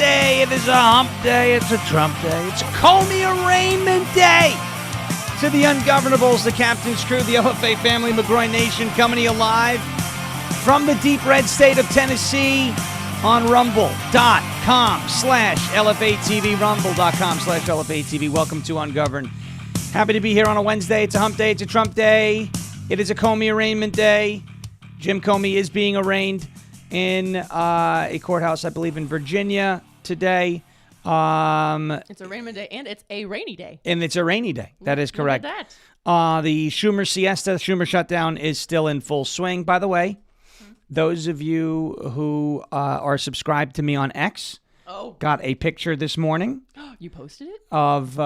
Wednesday. It is a hump day. It's a Trump day. It's a Comey arraignment day. To the Ungovernables, the Captain's Crew, the LFA family, McGroin Nation, coming to you live from the deep red state of Tennessee on rumble.com/LFA TV, rumble.com/LFA TV. Welcome to Ungoverned. Happy to be here on a Wednesday. It's a hump day. It's a Trump day. It is a Comey arraignment day. Jim Comey is being arraigned in a courthouse, I believe, in Virginia today. It's arraignment day, and it's a rainy day. And it's a rainy day. That is correct. Look at that. The Schumer siesta, Schumer shutdown is still in full swing. By the way, those of you who are subscribed to me on X got a picture this morning. You posted it? Of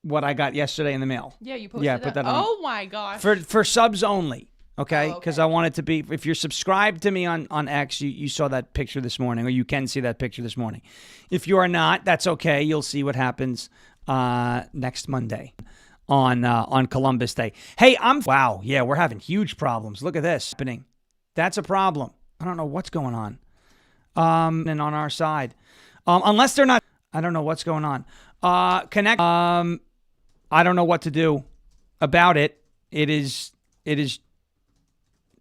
what I got yesterday in the mail. Yeah, you posted that. Put that on. Oh my gosh. For subs only. Okay, Oh, okay. because I want it to be, if you're subscribed to me on X, you saw that picture this morning, or you can see that picture this morning. If you are not, that's okay. You'll see what happens next Monday on Columbus Day. Hey, wow, yeah, we're having huge problems. Look at this happening. That's a problem. I don't know what's going on. And on our side, unless they're not, I don't know what's going on. Connect. I don't know what to do about it. It is.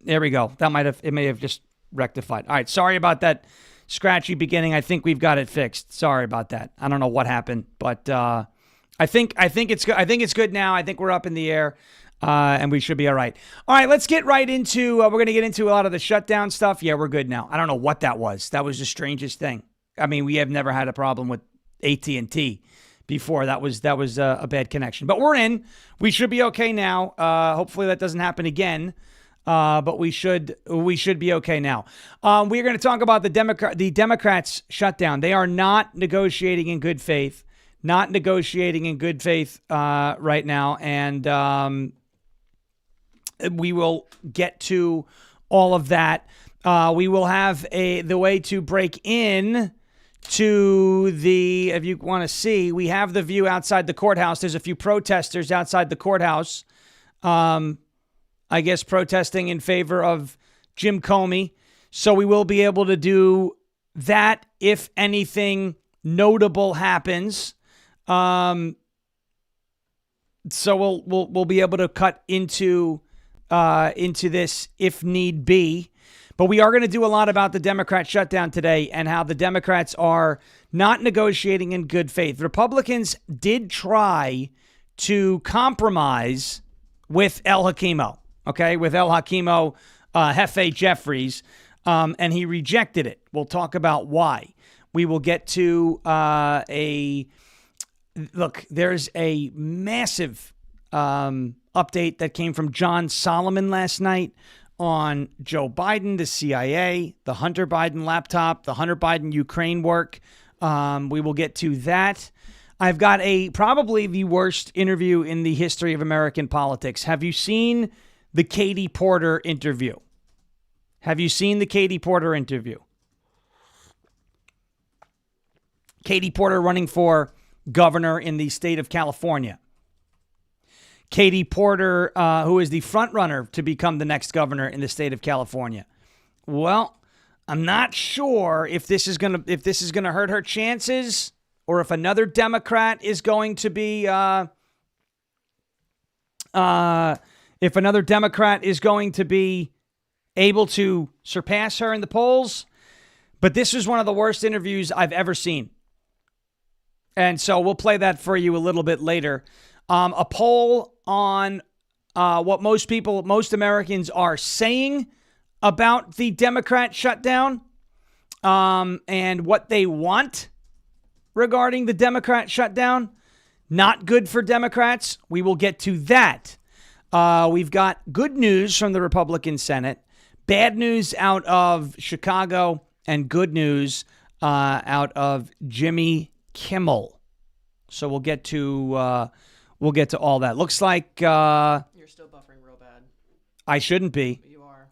There we go. It may have just rectified. All right. Sorry about that scratchy beginning. I think we've got it fixed. Sorry about that. I don't know what happened, but I think it's good. I think it's good now. I think we're up in the air, and we should be all right. All right. Let's get right into. We're going to get into a lot of the shutdown stuff. Yeah, we're good now. I don't know what that was. That was the strangest thing. I mean, we have never had a problem with AT&T before. That was a bad connection, but we're in. We should be okay now. Hopefully that doesn't happen again. But we should be okay now. We're going to talk about the Democrats' shutdown. They are not negotiating in good faith. Right now, and we will get to all of that. We will have the way to break in to the, if you want to see, we have the view outside the courthouse. There's a few protesters outside the courthouse. I guess protesting in favor of Jim Comey. So we will be able to do that if anything notable happens. So we'll be able to cut into this if need be. But we are going to do a lot about the Democrat shutdown today and how the Democrats are not negotiating in good faith. Republicans did try to compromise with El Hakimo. Okay, with El Hakimo, Hakeem Jeffries, and he rejected it. We'll talk about why. We will get to there's a massive update that came from John Solomon last night on Joe Biden, the CIA, the Hunter Biden laptop, the Hunter Biden Ukraine work. We will get to that. I've got probably the worst interview in the history of American politics. Have you seen the Katie Porter interview? Katie Porter running for governor in the state of California. Katie Porter, who is the front runner to become the next governor in the state of California. Well, I'm not sure if this is gonna hurt her chances, or if another Democrat is going to be able to surpass her in the polls. But this was one of the worst interviews I've ever seen. And so we'll play that for you a little bit later. A poll on what most Americans are saying about the Democrat shutdown and what they want regarding the Democrat shutdown. Not good for Democrats. We will get to that. We've got good news from the Republican Senate, bad news out of Chicago, and good news out of Jimmy Kimmel. So we'll get to all that. Looks like You're still buffering real bad. I shouldn't be. But you are.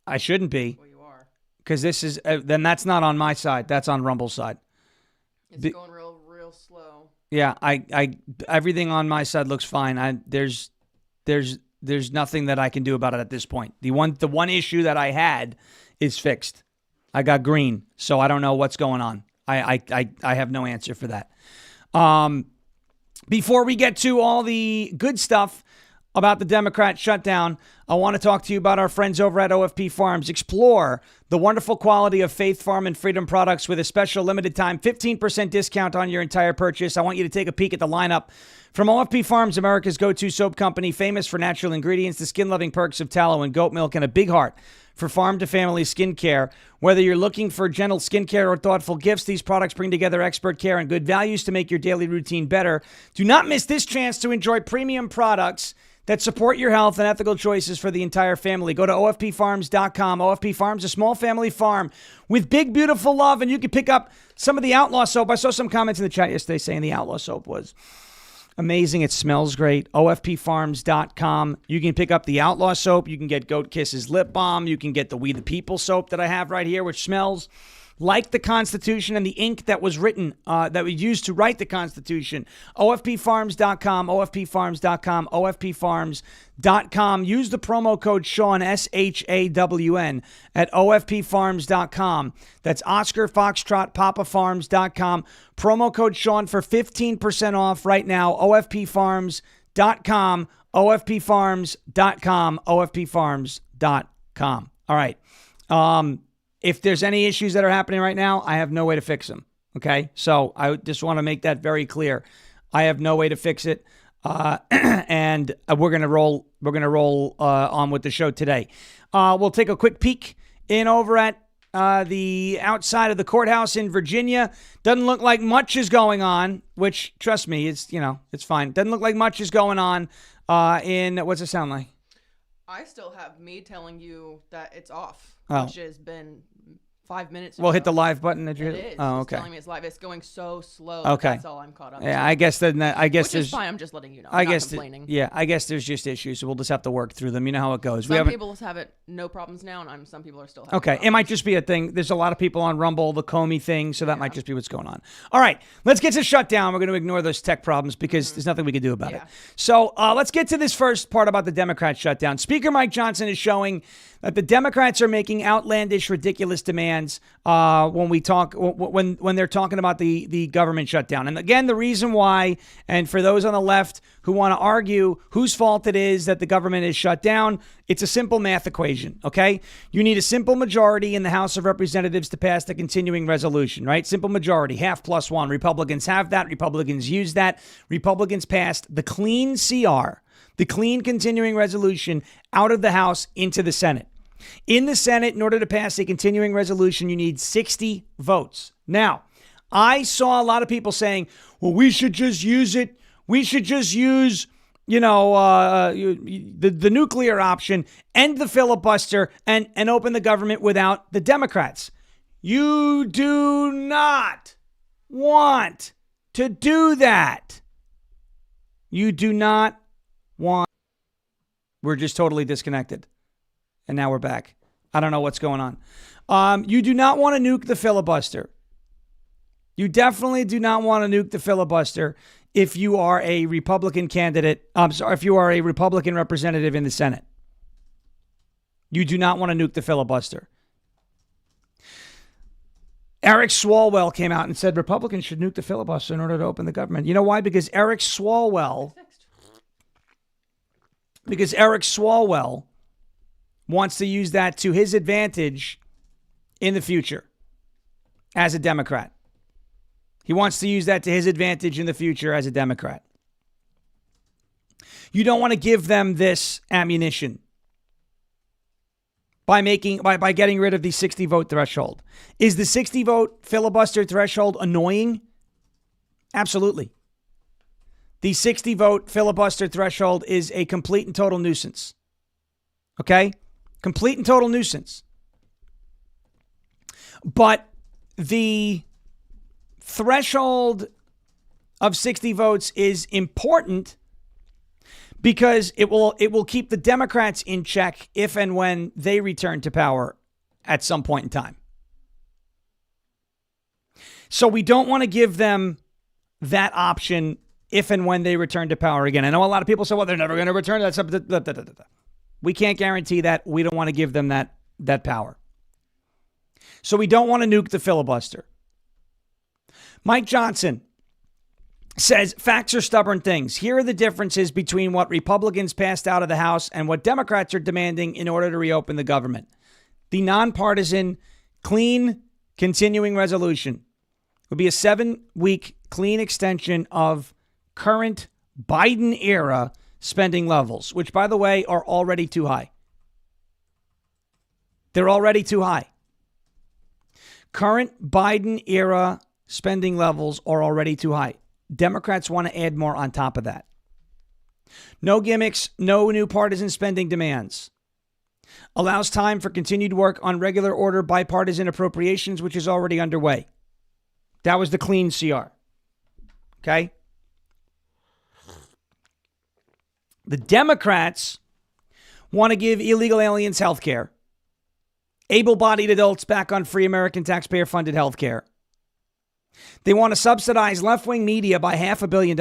I shouldn't be. Well, you are. Because this is then that's not on my side. That's on Rumble's side. It's going real slow. Yeah, I everything on my side looks fine. There's nothing that I can do about it at this point. The one issue that I had is fixed. I got green, so I don't know what's going on. I have no answer for that. Before we get to all the good stuff about the Democrat shutdown, I want to talk to you about our friends over at OFP Farms. Explore the wonderful quality of Faith Farm and Freedom products with a special limited time 15% discount on your entire purchase. I want you to take a peek at the lineup from OFP Farms, America's go-to soap company, famous for natural ingredients, the skin-loving perks of tallow and goat milk, and a big heart for farm-to-family skincare. Whether you're looking for gentle skincare or thoughtful gifts, these products bring together expert care and good values to make your daily routine better. Do not miss this chance to enjoy premium products that support your health and ethical choices for the entire family. Go to OFPFarms.com. OFP Farms, a small family farm with big, beautiful love, and you can pick up some of the Outlaw soap. I saw some comments in the chat yesterday saying the Outlaw soap was amazing. It smells great. OFPFarms.com. You can pick up the Outlaw soap. You can get Goat Kisses lip balm. You can get the We the People soap that I have right here, which smells like the Constitution and the ink that was written, that was used to write the Constitution. OFPFarms.com, OFPFarms.com, OFPFarms.com. Use the promo code Shawn, SHAWN, at OFPFarms.com. That's Oscar Foxtrot Papa Farms.com. Promo code Shawn for 15% off right now. OFPFarms.com, OFPFarms.com, OFPFarms.com. All right. If there's any issues that are happening right now, I have no way to fix them. Okay, so I just want to make that very clear. I have no way to fix it, and we're gonna roll. We're gonna roll on with the show today. We'll take a quick peek in over at the outside of the courthouse in Virginia. Doesn't look like much is going on. Which, trust me, it's fine. Doesn't look like much is going on. In what's it sound like? I still have me telling you that it's off, Oh. which has been 5 minutes ago. Well, hit the live button. That you It hit. is. Oh, It's okay. telling me it's live. It's going so slow. Okay. That's all I'm caught up Yeah, to. I guess then. I guess Which there's. is fine. I'm just letting you know. I I'm guess. not complaining. Yeah, I guess there's just issues, so we'll just have to work through them. You know how it goes. Some people have it no problems now, and some people are still having Okay, problems. it might just be a thing. There's a lot of people on Rumble, the Comey thing, so that might just be what's going on. All right, let's get to shutdown. We're going to ignore those tech problems because there's nothing we can do about it. So let's get to this first part about the Democrat shutdown. Speaker Mike Johnson is showing that the Democrats are making outlandish, ridiculous demands when they're talking about the government shutdown. And again, the reason why, and for those on the left who want to argue whose fault it is that the government is shut down, it's a simple math equation, okay? You need a simple majority in the House of Representatives to pass the continuing resolution, right? Simple majority, half plus one. Republicans have that. Republicans use that. Republicans passed the clean CR, the clean continuing resolution, out of the House into the Senate. In the Senate, in order to pass a continuing resolution, you need 60 votes. Now, I saw a lot of people saying, well, we should just use it. We should just use, the nuclear option, end the filibuster, and open the government without the Democrats. You do not want to do that. You do not want. We're just totally disconnected. And now we're back. I don't know what's going on. You do not want to nuke the filibuster. You definitely do not want to nuke the filibuster if you are a Republican candidate. If you are a Republican representative in the Senate. You do not want to nuke the filibuster. Eric Swalwell came out and said Republicans should nuke the filibuster in order to open the government. You know why? Because Eric Swalwell wants to use that to his advantage in the future as a Democrat. He wants to use that to his advantage in the future as a Democrat. You don't want to give them this ammunition by getting rid of the 60 vote threshold. Is the 60 vote filibuster threshold annoying? Absolutely. The 60 vote filibuster threshold is a complete and total nuisance. Okay? Complete and total nuisance. But the threshold of 60 votes is important because it will keep the Democrats in check if and when they return to power at some point in time. So we don't want to give them that option if and when they return to power again. I know a lot of people say, well, they're never going to return. That's we can't guarantee that. We don't want to give them that power. So we don't want to nuke the filibuster. Mike Johnson says facts are stubborn things. Here are the differences between what Republicans passed out of the House and what Democrats are demanding in order to reopen the government. The nonpartisan, clean, continuing resolution would be a 7-week clean extension of current Biden-era spending levels, which, by the way, are already too high. They're already too high. Current Biden-era spending levels are already too high. Democrats want to add more on top of that. No gimmicks, no new partisan spending demands. Allows time for continued work on regular order bipartisan appropriations, which is already underway. That was the clean CR. Okay? The Democrats want to give illegal aliens health care. Able-bodied adults back on free American taxpayer-funded health care. They want to subsidize left-wing media by $500 million.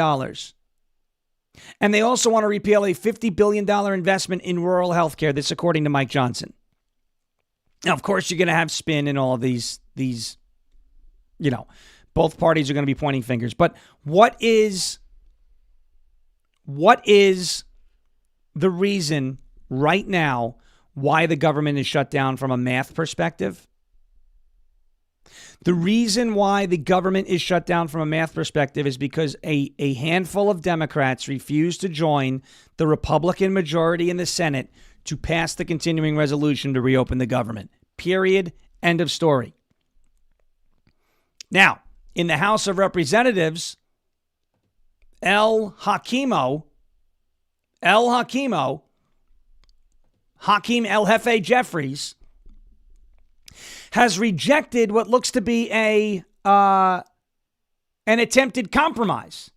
And they also want to repeal a $50 billion investment in rural health care. This according to Mike Johnson. Now, of course, you're going to have spin in all of these, both parties are going to be pointing fingers. But what is the reason right now why the government is shut down from a math perspective? The reason why the government is shut down from a math perspective is because a handful of Democrats refused to join the Republican majority in the Senate to pass the continuing resolution to reopen the government. Period. End of story. Now, in the House of Representatives, Hakeem LFA Jeffries has rejected what looks to be an attempted compromise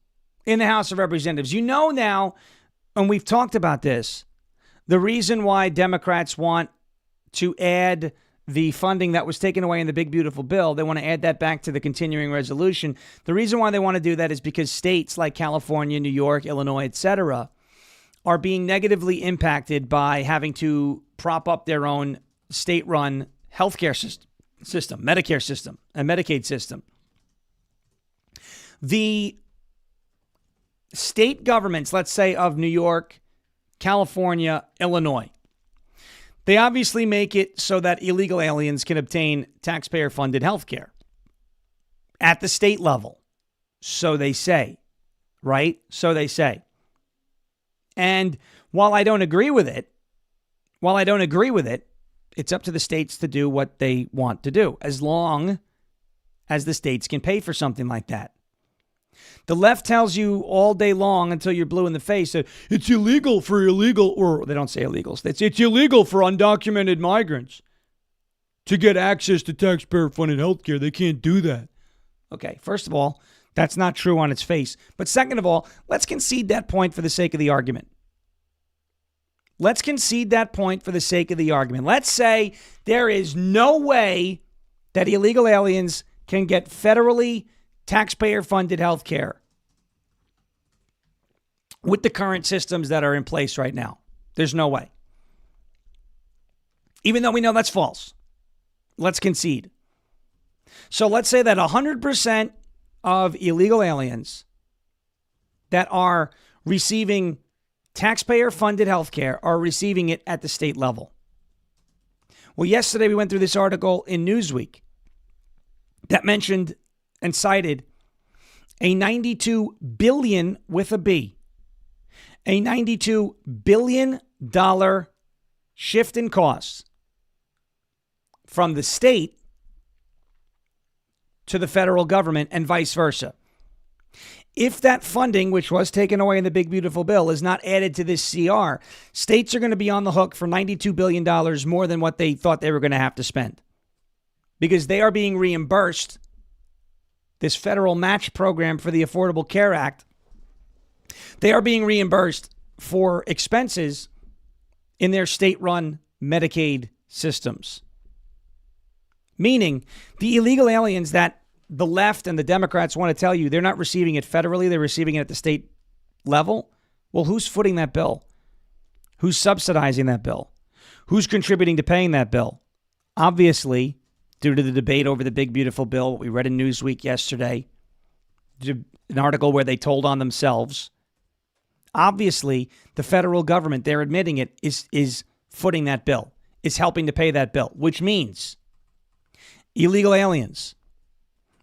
in the House of Representatives. You know now, and we've talked about this, the reason why Democrats want to add the funding that was taken away in the big, beautiful bill, they want to add that back to the continuing resolution. The reason why they want to do that is because states like California, New York, Illinois, etc., are being negatively impacted by having to prop up their own state-run healthcare system, Medicare system, and Medicaid system. The state governments, let's say of New York, California, Illinois, they obviously make it so that illegal aliens can obtain taxpayer-funded health care at the state level. So they say, right? So they say. And while I don't agree with it, it's up to the states to do what they want to do, as long as the states can pay for something like that. The left tells you all day long until you're blue in the face that it's illegal for or they don't say illegals. It's illegal for undocumented migrants to get access to taxpayer-funded health care. They can't do that. Okay, first of all, that's not true on its face. But second of all, let's concede that point for the sake of the argument. Let's say there is no way that illegal aliens can get federally taxpayer-funded health care with the current systems that are in place right now. There's no way. Even though we know that's false. Let's concede. So let's say that 100% of illegal aliens that are receiving taxpayer-funded health care are receiving it at the state level. Well, yesterday we went through this article in Newsweek that mentioned and cited a $92 billion with a B, a $92 billion shift in costs from the state to the federal government and vice versa. If that funding, which was taken away in the big, beautiful bill, is not added to this CR, states are going to be on the hook for $92 billion more than what they thought they were going to have to spend, because they are being reimbursed. This federal match program for the Affordable Care Act, they are being reimbursed for expenses in their state-run Medicaid systems. Meaning the illegal aliens that the left and the Democrats want to tell you they're not receiving it federally, they're receiving it at the state level. Well, who's footing that bill? Who's subsidizing that bill? Who's contributing to paying that bill? Obviously, due to the debate over the big, beautiful bill. We read in Newsweek yesterday, an article where they told on themselves. Obviously, the federal government, they're admitting it, is footing that bill, is helping to pay that bill, which means illegal aliens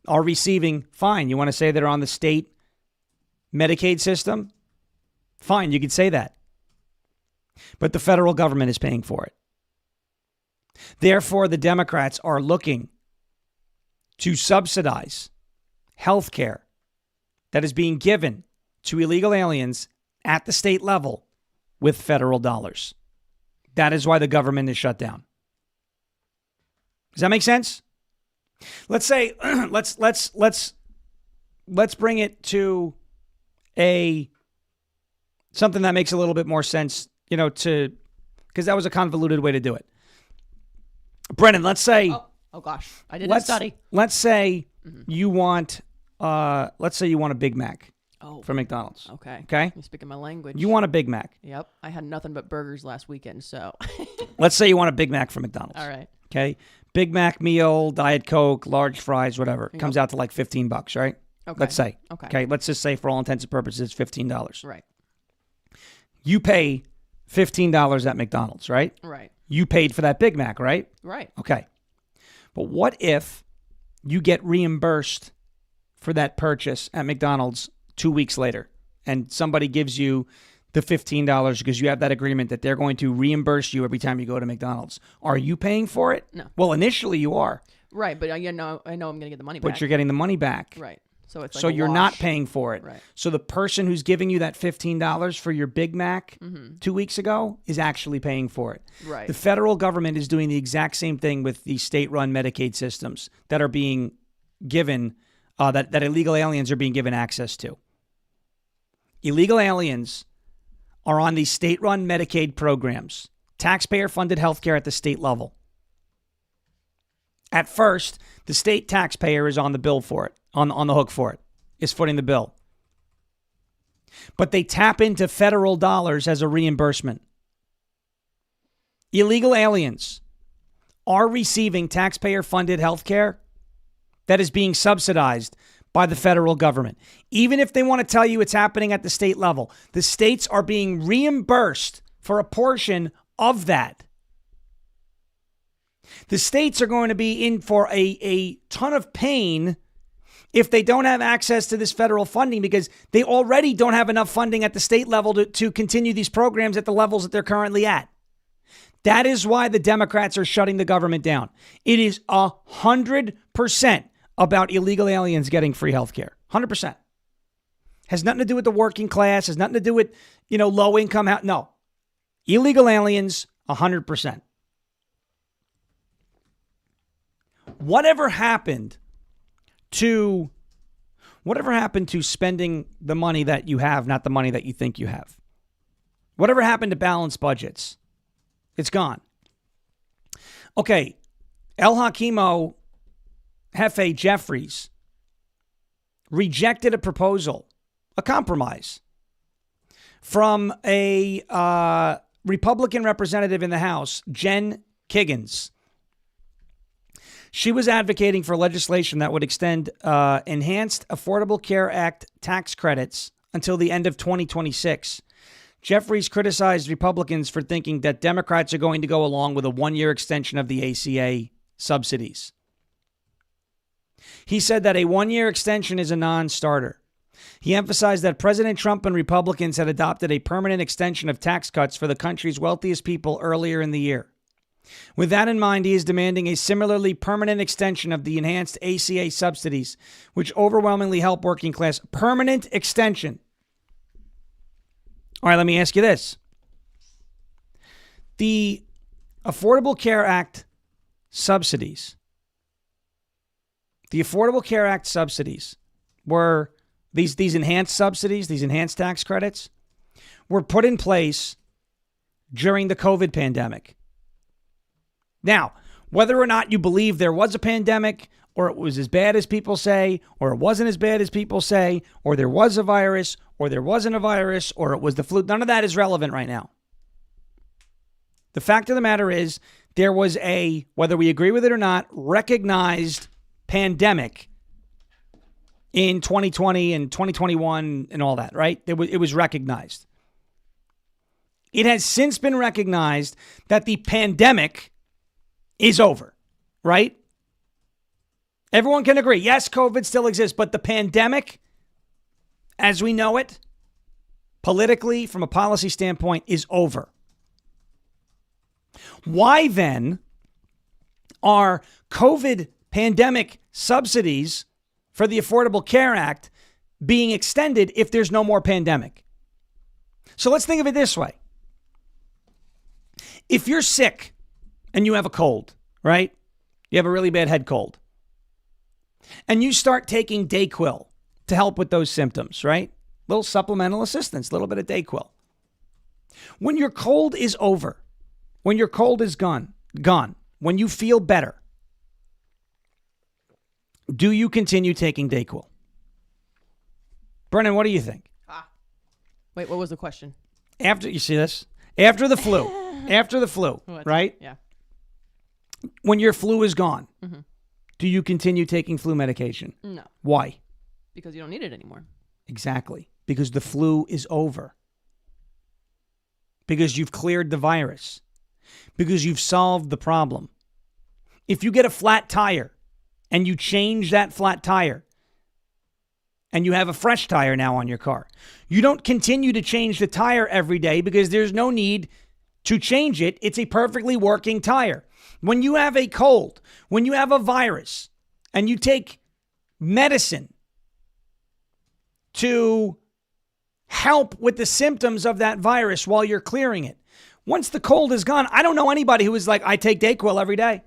are receiving, fine, you want to say they're on the state Medicaid system? Fine, you could say that. But the federal government is paying for it. Therefore, the Democrats are looking to subsidize health care that is being given to illegal aliens at the state level with federal dollars. That is why the government is shut down. Does that make sense? Let's say let's bring it to something that makes a little bit more sense, because that was a convoluted way to do it. Brennan, let's say oh gosh, I didn't study. Let's say you want a Big Mac from McDonald's. Okay. You're speaking my language. You want a Big Mac. Yep. I had nothing but burgers last weekend, so. Let's say you want a Big Mac from McDonald's. All right. Okay. Big Mac meal, Diet Coke, large fries, whatever. It comes out to like $15, right? Okay. Let's say. Okay. Let's just say for all intents and purposes, $15. Right. You pay $15 at McDonald's, right? Right. You paid for that Big Mac, right? Right. Okay. But what if you get reimbursed for that purchase at McDonald's 2 weeks later and somebody gives you the $15 because you have that agreement that they're going to reimburse you every time you go to McDonald's? Are you paying for it? No. Well, initially you are. Right, but I know I'm going to get the money back. But you're getting the money back. Right. So it's like so you're not paying for it. Right. So the person who's giving you that $15 for your Big Mac 2 weeks ago is actually paying for it. Right. The federal government is doing the exact same thing with the state-run Medicaid systems that are being given, that illegal aliens are being given access to. Illegal aliens are on these state-run Medicaid programs, taxpayer-funded healthcare at the state level. At first, the state taxpayer is on the bill for it, on the hook for it, is footing the bill. But they tap into federal dollars as a reimbursement. Illegal aliens are receiving taxpayer-funded health care that is being subsidized by the federal government. Even if they want to tell you it's happening at the state level, the states are being reimbursed for a portion of that. The states are going to be in for a ton of pain if they don't have access to this federal funding, because they already don't have enough funding at the state level to continue these programs at the levels that they're currently at. That is why the Democrats are shutting the government down. It is 100% about illegal aliens getting free health care. 100%. Has nothing to do with the working class. Has nothing to do with, low income. No. Illegal aliens, 100%. Whatever happened to spending the money that you have, not the money that you think you have? Whatever happened to balanced budgets? It's gone. Okay, Hakeem Jeffries rejected a proposal, a compromise, from a Republican representative in the House, Jen Kiggins. She was advocating for legislation that would extend enhanced Affordable Care Act tax credits until the end of 2026. Jeffries criticized Republicans for thinking that Democrats are going to go along with a one-year extension of the ACA subsidies. He said that a one-year extension is a non-starter. He emphasized that President Trump and Republicans had adopted a permanent extension of tax cuts for the country's wealthiest people earlier in the year. With that in mind, he is demanding a similarly permanent extension of the enhanced ACA subsidies, which overwhelmingly help working class. Permanent extension. All right, let me ask you this. The Affordable Care Act subsidies. The Affordable Care Act subsidies were these enhanced subsidies, these enhanced tax credits, were put in place during the COVID pandemic. Now, whether or not you believe there was a pandemic, or it was as bad as people say, or it wasn't as bad as people say, or there was a virus, or there wasn't a virus, or it was the flu, none of that is relevant right now. The fact of the matter is, there was a, whether we agree with it or not, recognized pandemic in 2020 and 2021 and all that, right? It was recognized. It has since been recognized that the pandemic is over, right? Everyone can agree, yes, COVID still exists, but the pandemic, as we know it, politically, from a policy standpoint, is over. Why then are COVID pandemic subsidies for the Affordable Care Act being extended if there's no more pandemic? So let's think of it this way. If you're sick and you have a cold, right? You have a really bad head cold. And you start taking Dayquil to help with those symptoms, right? Little supplemental assistance, a little bit of Dayquil. When your cold is over, when your cold is gone, when you feel better, do you continue taking Dayquil? Brennan, what do you think? Wait, what was the question? After, you see this? After the flu, What? right? Yeah. When your flu is gone, do you continue taking flu medication? No, Why? because you don't need it anymore. Exactly. Because the flu is over. Because you've cleared the virus. Because you've solved the problem. If you get a flat tire and you change that flat tire and you have a fresh tire now on your car, you don't continue to change the tire every day because there's no need to change it. It's a perfectly working tire. When you have a cold, when you have a virus, and you take medicine to help with the symptoms of that virus while you're clearing it, once the cold is gone, I don't know anybody who is like, I take Dayquil every day.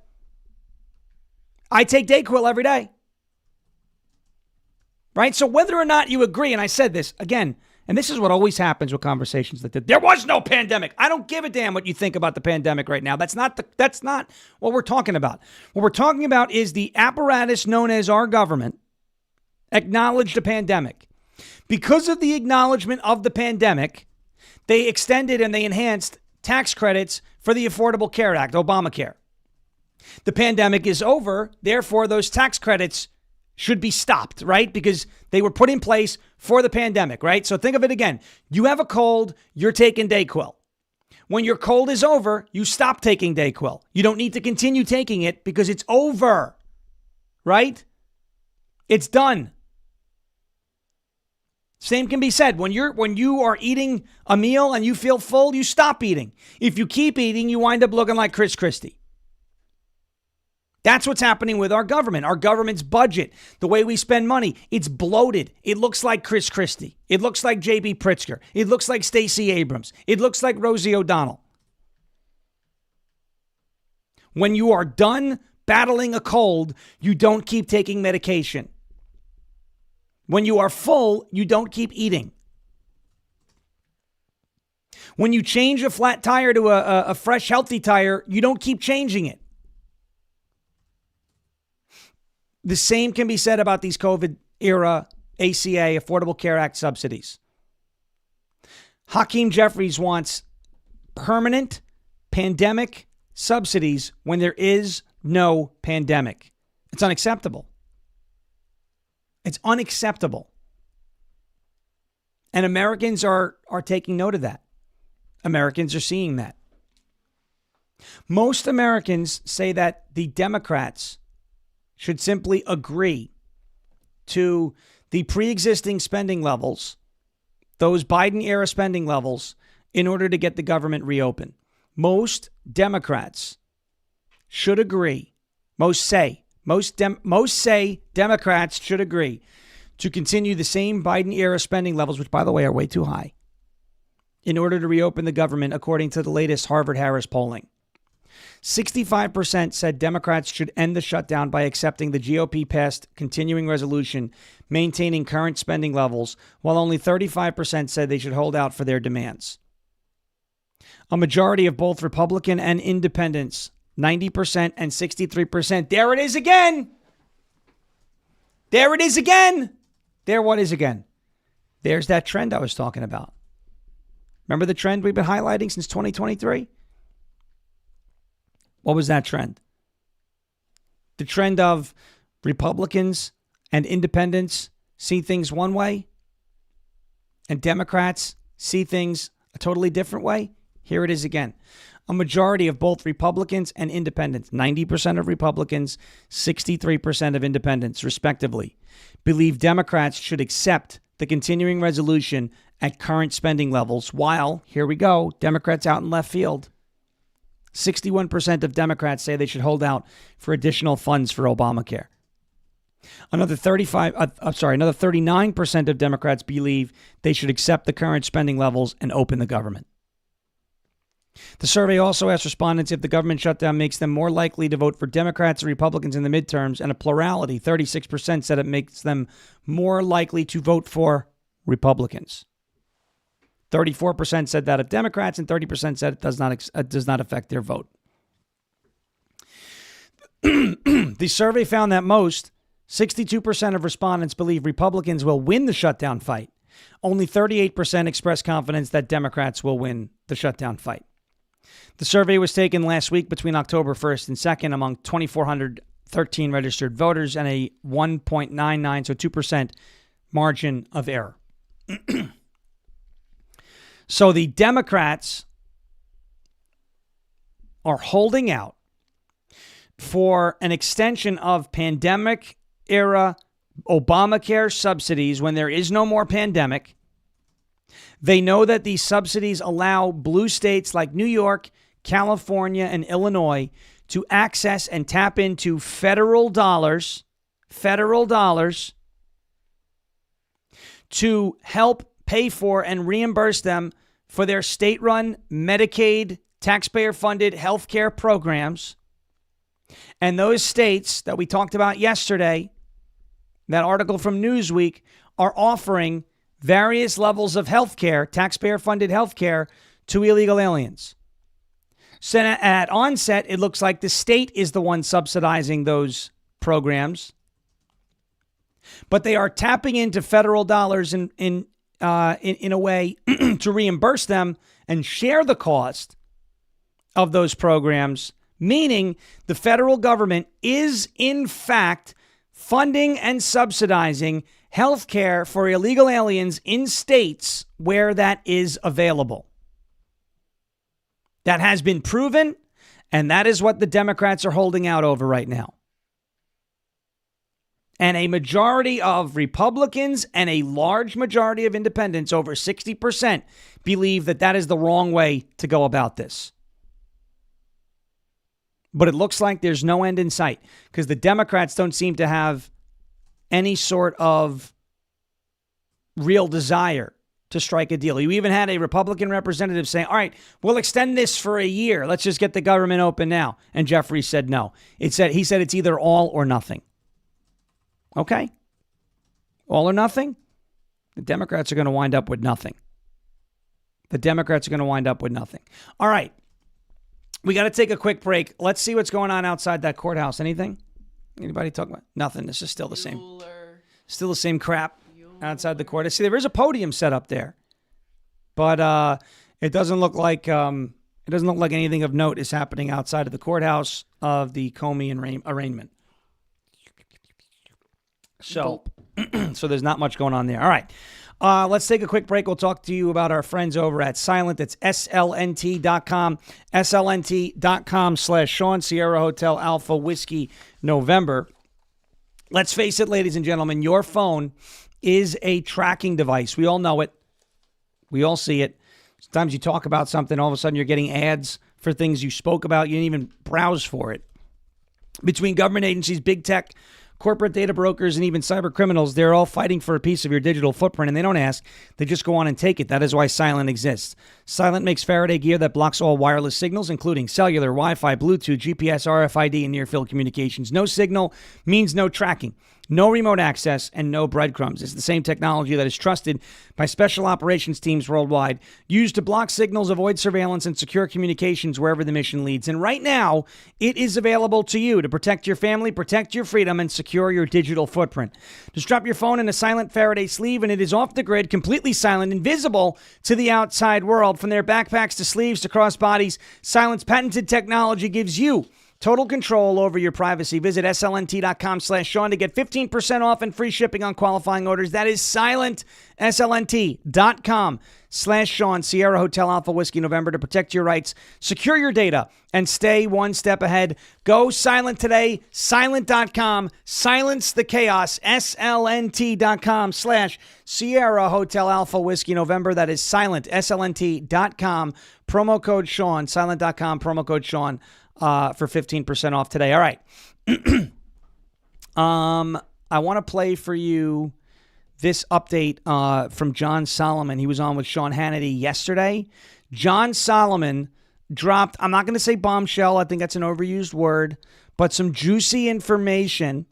I take Dayquil every day. Right? So whether or not you agree, and I said this again, and this is what always happens with conversations like that. There was no pandemic. I don't give a damn what you think about the pandemic right now. That's not what we're talking about. What we're talking about is the apparatus known as our government acknowledged a pandemic. Because of the acknowledgement of the pandemic, they extended and they enhanced tax credits for the Affordable Care Act, Obamacare. The pandemic is over. Therefore, those tax credits should be stopped, right? Because they were put in place for the pandemic, right? So think of it again. You have a cold, you're taking Dayquil. When your cold is over, you stop taking Dayquil. You don't need to continue taking it because it's over, right? It's done. Same can be said. When you are eating a meal and you feel full, you stop eating. If you keep eating, you wind up looking like Chris Christie. That's what's happening with our government. Our government's budget, the way we spend money, it's bloated. It looks like Chris Christie. It looks like J.B. Pritzker. It looks like Stacey Abrams. It looks like Rosie O'Donnell. When you are done battling a cold, you don't keep taking medication. When you are full, you don't keep eating. When you change a flat tire to a fresh, healthy tire, you don't keep changing it. The same can be said about these COVID-era ACA, Affordable Care Act subsidies. Hakeem Jeffries wants permanent pandemic subsidies when there is no pandemic. It's unacceptable. It's unacceptable. And Americans are taking note of that. Americans are seeing that. Most Americans say that the Democrats should simply agree to the pre-existing spending levels, those Biden-era spending levels, in order to get the government reopened. Most Democrats should agree. Most say Democrats should agree to continue the same Biden-era spending levels, which, by the way, are way too high, in order to reopen the government, according to the latest Harvard-Harris polling. 65% said Democrats should end the shutdown by accepting the GOP-passed continuing resolution, maintaining current spending levels, while only 35% said they should hold out for their demands. A majority of both Republican and independents, 90% and 63%. There it is again. There it is again. There what is again? There's that trend I was talking about. Remember the trend we've been highlighting since 2023? What was that trend? The trend of Republicans and independents see things one way and Democrats see things a totally different way. Here it is again. A majority of both Republicans and independents, 90% of Republicans, 63% of independents, respectively, believe Democrats should accept the continuing resolution at current spending levels, while, here we go, Democrats out in left field. 61% of Democrats say they should hold out for additional funds for Obamacare. Another 39% of Democrats believe they should accept the current spending levels and open the government. The survey also asked respondents if the government shutdown makes them more likely to vote for Democrats or Republicans in the midterms, and a plurality, 36%, said it makes them more likely to vote for Republicans. 34% said that of Democrats, and 30% said it does not affect their vote. The survey found that 62% of respondents believe Republicans will win the shutdown fight. Only 38% expressed confidence that Democrats will win the shutdown fight. The survey was taken last week between October 1st and 2nd among 2,413 registered voters and a 1.99, so 2% margin of error. So the Democrats are holding out for an extension of pandemic-era Obamacare subsidies when there is no more pandemic. They know that these subsidies allow blue states like New York, California, and Illinois to access and tap into federal dollars to help pay for and reimburse them for their state-run Medicaid, taxpayer-funded health care programs. And those states that we talked about yesterday, that article from Newsweek, are offering various levels of health care, taxpayer-funded health care, to illegal aliens. So at onset, it looks like the state is the one subsidizing those programs, but they are tapping into federal dollars in a way to reimburse them and share the cost of those programs, meaning the federal government is, in fact, funding and subsidizing health care for illegal aliens in states where that is available. That has been proven, and that is what the Democrats are holding out over right now. And a majority of Republicans and a large majority of independents, over 60%, believe that that is the wrong way to go about this. But it looks like there's no end in sight because the Democrats don't seem to have any sort of real desire to strike a deal. You even had a Republican representative saying, all right, we'll extend this for a year. Let's just get the government open now. And Jeffries said no. He said it's either all or nothing. Okay? All or nothing? The Democrats are going to wind up with nothing. All right. We got to take a quick break. Let's see what's going on outside that courthouse. Anything? Anybody talk about? Nothing. This is still the same. Still the same crap outside the court. I see there is a podium set up there, but it doesn't look like anything of note is happening outside of the courthouse of the Comey arraignment. So there's not much going on there. All right. Let's take a quick break. We'll talk to you about our friends over at Silent. It's slnt.com, slnt.com/Sean, Sierra Hotel Alpha Whiskey November. Let's face it, ladies and gentlemen, your phone is a tracking device. We all know it. We all see it. Sometimes you talk about something, all of a sudden you're getting ads for things you spoke about. You didn't even browse for it. Between government agencies, big tech, corporate data brokers, and even cyber criminals, they're all fighting for a piece of your digital footprint, and they don't ask. They just go on and take it. That is why Silent exists. Silent makes Faraday gear that blocks all wireless signals, including cellular, Wi-Fi, Bluetooth, GPS, RFID, and near-field communications. No signal means no tracking, no remote access, and no breadcrumbs. It's the same technology that is trusted by special operations teams worldwide, used to block signals, avoid surveillance, and secure communications wherever the mission leads. And right now, it is available to you to protect your family, protect your freedom, and secure your digital footprint. Just drop your phone in a Silent Faraday sleeve, and it is off the grid, completely silent, invisible to the outside world. world. From their backpacks to sleeves to crossbodies, Silent's patented technology gives you total control over your privacy. Visit slnt.com/Sean to get 15% off and free shipping on qualifying orders. That is Silent, slnt.com/Sean. Sierra Hotel Alpha Whiskey November, to protect your rights, secure your data, and stay one step ahead. Go silent today. Silent.com. Silence the chaos. slnt.com/Sierra Hotel Alpha Whiskey November. That is Silent, slnt.com. Promo code Sean. Silent.com. Promo code Sean. For 15% off today. All right. I want to play for you this update from John Solomon. He was on with Sean Hannity yesterday. John Solomon dropped, I'm not going to say bombshell, I think that's an overused word, but some juicy information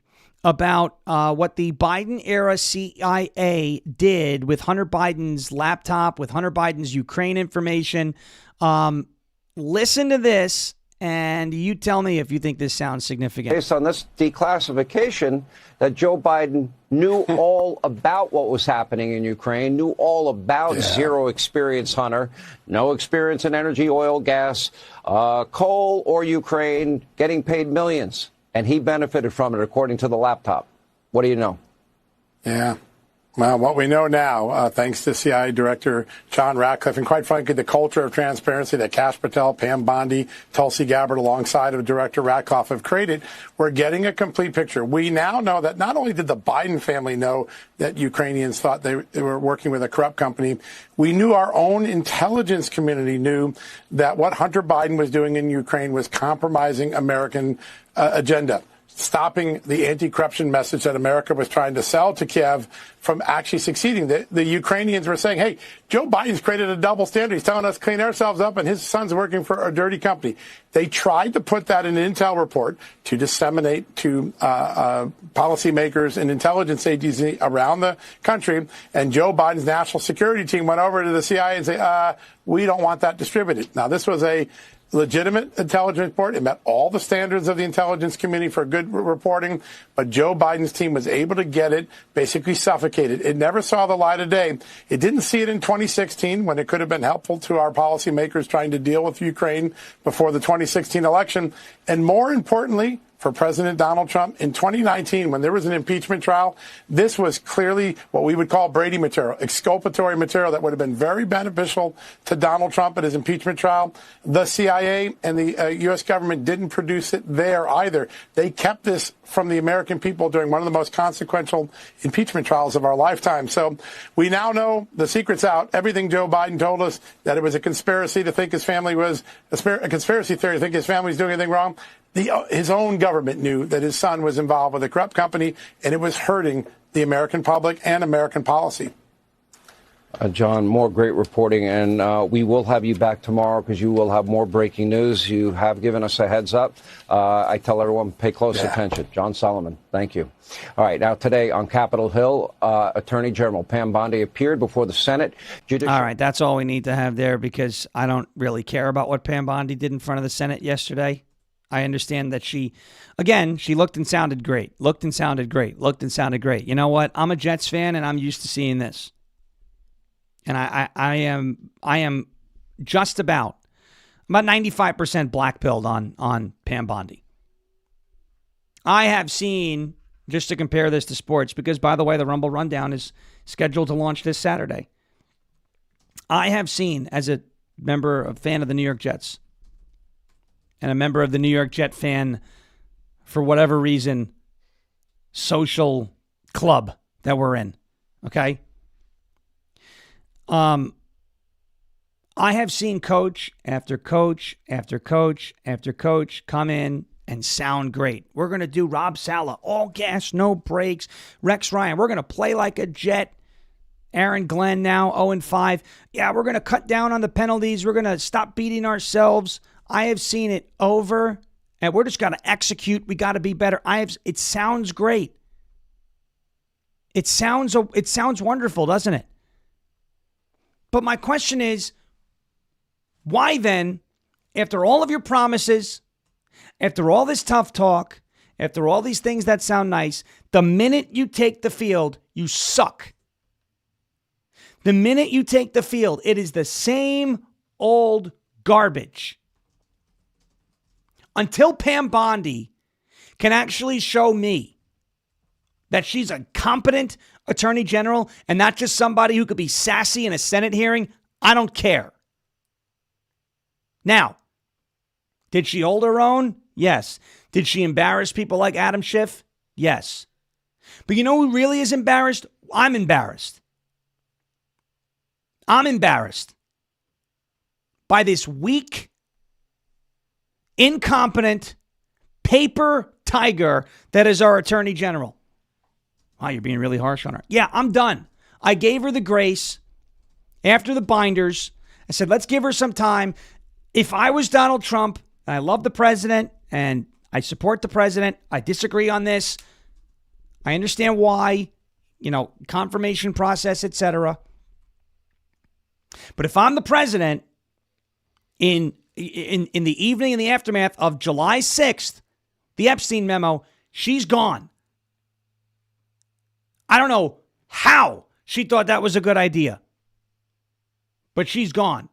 about what the Biden-era CIA did with Hunter Biden's laptop, with Hunter Biden's Ukraine information. Listen to this, and you tell me if you think this sounds significant. Based on this declassification, that Joe Biden knew all about what was happening in Ukraine, knew all about zero experience Hunter, no experience in energy, oil, gas, coal, or Ukraine, getting paid millions. And he benefited from it, according to the laptop. What do you know? Yeah. Well, what we know now, thanks to CIA Director John Ratcliffe, and quite frankly, the culture of transparency that Kash Patel, Pam Bondi, Tulsi Gabbard, alongside of Director Ratcliffe have created, we're getting a complete picture. We now know that not only did the Biden family know that Ukrainians thought they were working with a corrupt company, we knew our own intelligence community knew that what Hunter Biden was doing in Ukraine was compromising American agenda, stopping the anti-corruption message that America was trying to sell to Kiev from actually succeeding. The Ukrainians were saying, hey, Joe Biden's created a double standard. He's telling us to clean ourselves up, and his son's working for a dirty company. They tried to put that in an intel report to disseminate to policymakers and intelligence agencies around the country, and Joe Biden's national security team went over to the CIA and said, we don't want that distributed. Now, this was a legitimate intelligence report. It met all the standards of the intelligence community for good reporting, but Joe Biden's team was able to get it basically suffocated. It never saw the light of day. It didn't see it in 2016 when it could have been helpful to our policymakers trying to deal with Ukraine before the 2016 election. And more importantly, for President Donald Trump in 2019, when there was an impeachment trial, this was clearly what we would call Brady material, exculpatory material that would have been very beneficial to Donald Trump at his impeachment trial. The CIA and the U.S. government didn't produce it there either. They kept this from the American people during one of the most consequential impeachment trials of our lifetime. So we now know the secret's out. Everything Joe Biden told us, that it was a conspiracy to think his family was a conspiracy theory to think his family was doing anything wrong. His own government knew that his son was involved with a corrupt company, and it was hurting the American public and American policy. John, more great reporting, and we will have you back tomorrow because you will have more breaking news. You have given us a heads up. I tell everyone, pay close attention. John Solomon, thank you. All right, now today on Capitol Hill, Attorney General Pam Bondi appeared before the Senate. All right, that's all we need to have there because I don't really care about what Pam Bondi did in front of the Senate yesterday. I understand that she looked and sounded great. You know what? I'm a Jets fan, and I'm used to seeing this. And I am just about 95% black-pilled on Pam Bondi. I have seen, just to compare this to sports, because, by the way, the Rumble Rundown is scheduled to launch this Saturday. I have seen, as a fan of the New York Jets, and a member of the New York Jet fan, for whatever reason, social club that we're in, okay? I have seen coach after coach after coach after coach come in and sound great. We're going to do Rob Saleh, all gas, no brakes. Rex Ryan, we're going to play like a Jet. Aaron Glenn now 0-5. Yeah, we're going to cut down on the penalties. We're going to stop beating ourselves. I have seen it over, and we're just got to execute. We got to be better. It sounds great. It sounds wonderful, doesn't it? But my question is, why then, after all of your promises, after all this tough talk, after all these things that sound nice, the minute you take the field, you suck. The minute you take the field, it is the same old garbage. Until Pam Bondi can actually show me that she's a competent attorney general and not just somebody who could be sassy in a Senate hearing, I don't care. Now, did she hold her own? Yes. Did she embarrass people like Adam Schiff? Yes. But you know who really is embarrassed? I'm embarrassed. I'm embarrassed by this weak, incompetent, paper tiger that is our attorney general. Wow, you're being really harsh on her. Yeah, I'm done. I gave her the grace after the binders. I said, let's give her some time. If I was Donald Trump, and I love the president, and I support the president, I disagree on this. I understand why, confirmation process, etc. But if I'm the president in the evening, in the aftermath of July 6th, the Epstein memo, she's gone. I don't know how she thought that was a good idea, but she's gone.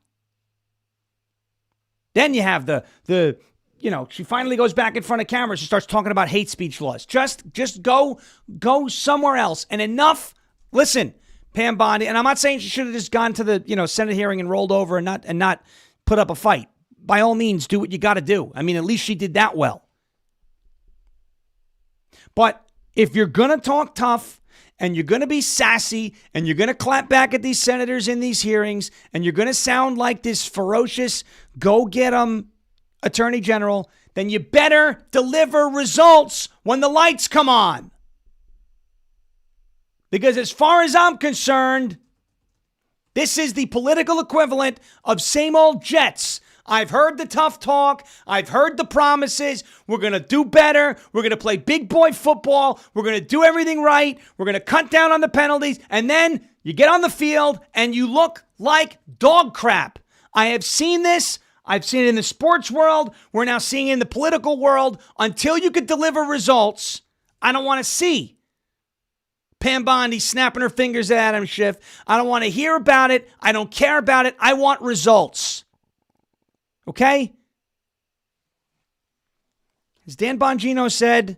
Then you have she finally goes back in front of cameras and starts talking about hate speech laws. Just go somewhere else. And enough. Listen, Pam Bondi, and I'm not saying she should have just gone to the, Senate hearing and rolled over and not put up a fight. By all means, do what you got to do. I mean, at least she did that well. But if you're going to talk tough and you're going to be sassy and you're going to clap back at these senators in these hearings and you're going to sound like this ferocious go get 'em attorney general, then you better deliver results when the lights come on. Because as far as I'm concerned, this is the political equivalent of same old Jets. I've heard the tough talk. I've heard the promises. We're going to do better. We're going to play big boy football. We're going to do everything right. We're going to cut down on the penalties. And then you get on the field and you look like dog crap. I have seen this. I've seen it in the sports world. We're now seeing it in the political world. Until you could deliver results, I don't want to see Pam Bondi snapping her fingers at Adam Schiff. I don't want to hear about it. I don't care about it. I want results. Okay? As Dan Bongino said,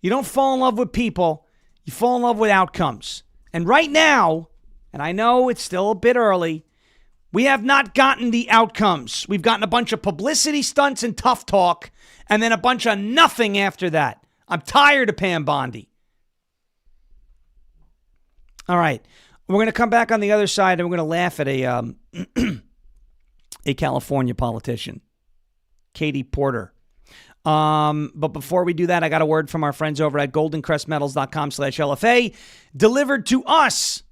you don't fall in love with people. You fall in love with outcomes. And right now, and I know it's still a bit early, we have not gotten the outcomes. We've gotten a bunch of publicity stunts and tough talk, and then a bunch of nothing after that. I'm tired of Pam Bondi. All right. We're going to come back on the other side, and we're going to laugh at a California politician, Katie Porter. But before we do that, I got a word from our friends over at goldencrestmetals.com/LFA, delivered to us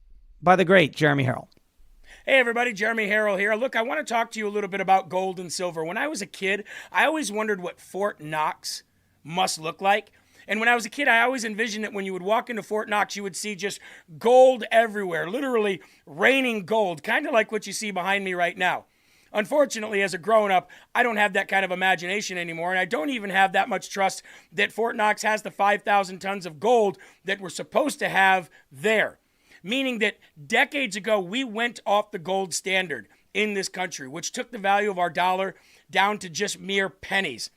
by the great Jeremy Harrell. Hey everybody, Jeremy Harrell here. Look, I want to talk to you a little bit about gold and silver. When I was a kid, I always wondered what Fort Knox must look like. And when I was a kid, I always envisioned that when you would walk into Fort Knox, you would see just gold everywhere, literally raining gold, kind of like what you see behind me right now. Unfortunately, as a grown-up, I don't have that kind of imagination anymore, and I don't even have that much trust that Fort Knox has the 5,000 tons of gold that we're supposed to have there. Meaning that decades ago, we went off the gold standard in this country, which took the value of our dollar down to just mere pennies.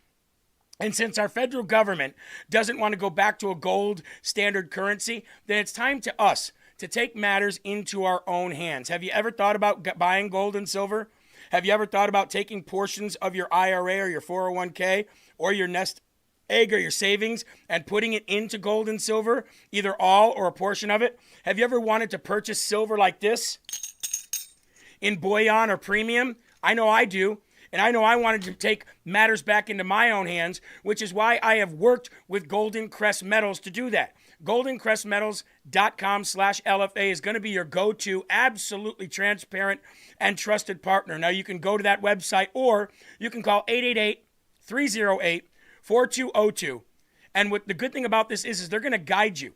And since our federal government doesn't want to go back to a gold standard currency, then it's time to us to take matters into our own hands. Have you ever thought about buying gold and silver? Have you ever thought about taking portions of your IRA or your 401k or your nest egg or your savings and putting it into gold and silver, either all or a portion of it? Have you ever wanted to purchase silver like this in bullion or premium? I know I do. And I know I wanted to take matters back into my own hands, which is why I have worked with Golden Crest Metals to do that. GoldenCrestMetals.com/LFA is going to be your go-to, absolutely transparent and trusted partner. Now, you can go to that website or you can call 888-308-4202. And what the good thing about this is they're going to guide you.